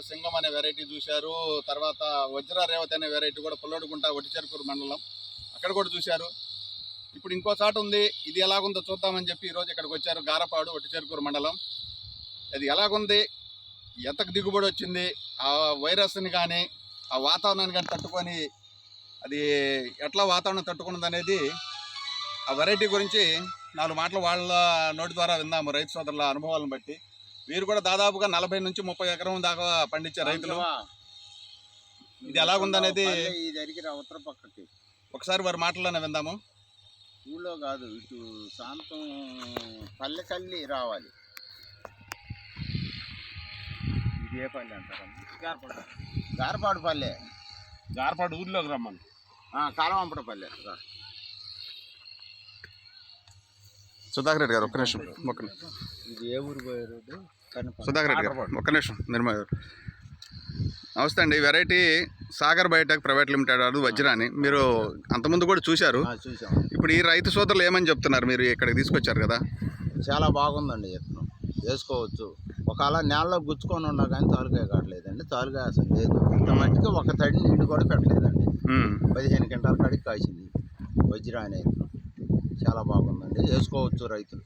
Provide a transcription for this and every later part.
సింగం అనే వెరైటీ చూశారు, తర్వాత వజ్ర రేవతి అనే వెరైటీ కూడా పుల్లడుగుంట ఒట్టిచెరుకూరు మండలం అక్కడ కూడా చూశారు. ఇప్పుడు ఇంకో చోట ఉంది, ఇది ఎలాగుందో చూద్దామని చెప్పి ఈరోజు ఇక్కడికి వచ్చారు. గారపాడు ఒట్టిచెరుకూరు మండలం. అది ఎలాగుంది, ఎంతకు దిగుబడి వచ్చింది, ఆ వైరస్ని కానీ ఆ వాతావరణాన్ని కానీ తట్టుకొని అది ఎట్లా వాతావరణం తట్టుకున్నది అనేది, ఆ వెరైటీ గురించి 4 మాటలు వాళ్ళ నోటి ద్వారా విందాము, రైతు సోదరుల అనుభవాలను బట్టి. వీరు కూడా దాదాపుగా 40 నుంచి 30 ఎకరం దాకా పండించే రైతులు. ఇది ఎలాగుందనేది ఉత్తర పక్కకి ఒకసారి వారి మాటల్లోనే విందాము. ఊళ్ళో కాదు, ఇటు శాంతం పల్లె కల్లి రావాలి. ఇది ఏ పల్లె అంటారమ్మా? గారపాడు పల్లె. గారపాడు ఊర్లోకి రమ్మని. కాలవంపడ పల్లె. సుధాకర్ రెడ్డి గారు ఒక్క నిమిషం. ఇది ఏ ఊరు పోయే రోడ్డు? సుధాకర్ రెడ్డి గారు ఒక్క నిమిషం. నిర్మల్ గారు నమస్తే అండి. Variety Sagar Biotech private limited అది వజ్రాని మీరు అంతకుముందు కూడా చూశారు. ఇప్పుడు ఈ రైతు సోదరులు ఏమని చెప్తున్నారు? మీరు ఇక్కడికి తీసుకొచ్చారు కదా. చాలా బాగుందండి, విత్తనం వేసుకోవచ్చు. ఒకవేళ నేలలో గుచ్చుకొని ఉన్నా కానీ తాలుకాయ కావట్లేదండి. తాలుకాయ అసలు లేదు. ఇంత మట్టికి ఒక తడి నీళ్ళు కూడా పెట్టలేదండి. 15 క్వింటాల కాడికి కాసింది వజ్రా అనే విత్తనం. చాలా బాగుందండి, వేసుకోవచ్చు రైతులు.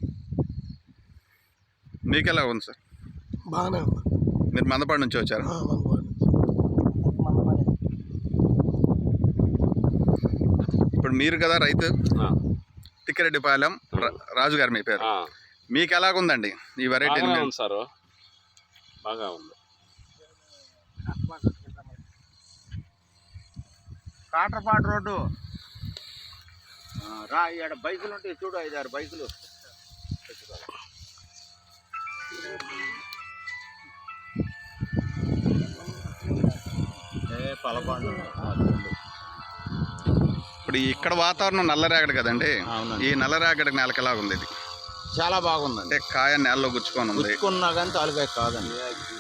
మీకు ఎలా ఉంది సార్? బాగానే ఉంది. మీరు మందపాడు నుంచి వచ్చారు. ఇప్పుడు మీరు కదా రైతు, తిక్కిరెడ్డిపాలెం రాజు గారు మీ పేరు. మీకు ఎలాగుందండి ఈ వెరైటీ? సార్ బాగా ఉంది. కాటరపాడు రోడ్డు రా, ఇక్కడ బైకులు ఉంటాయి చూడు, 5-6 బైకులు. పలపాడు. ఇప్పుడు ఇక్కడ వాతావరణం నల్లరేగడి కదండి, ఈ నల్లరేగడి నేలకి ఎలా ఉంది? ఇది చాలా బాగుందండి. అంటే కాయ నేలలో గుచ్చుకొని ఉంది. గుచ్చుకున్నా కానీ తాలుకాయ కాదండి.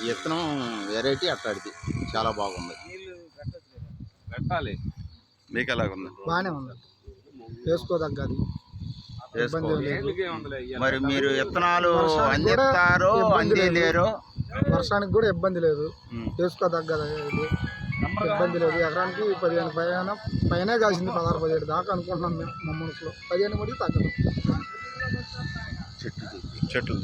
విత్తనం వెరైటీ అట్లాంటిది చాలా బాగుంది. పెట్టాలి. మీకు ఎలాగుంది? బాగానే ఉంది, వేసుకోదగ్గది. మరి మీరు విత్తనాలు అందిస్తారో అందేలేరో, వర్షానికి కూడా ఇబ్బంది లేదు, వేసుకోదగ్గది. ఇబ్బంది లేదు. ఎకరానికి 15 పైనే కాసింది. 16-17 దాకా అనుకుంటున్నాం మేము. మా మనసులో 15 కూడా తగ్గదు. చెట్లు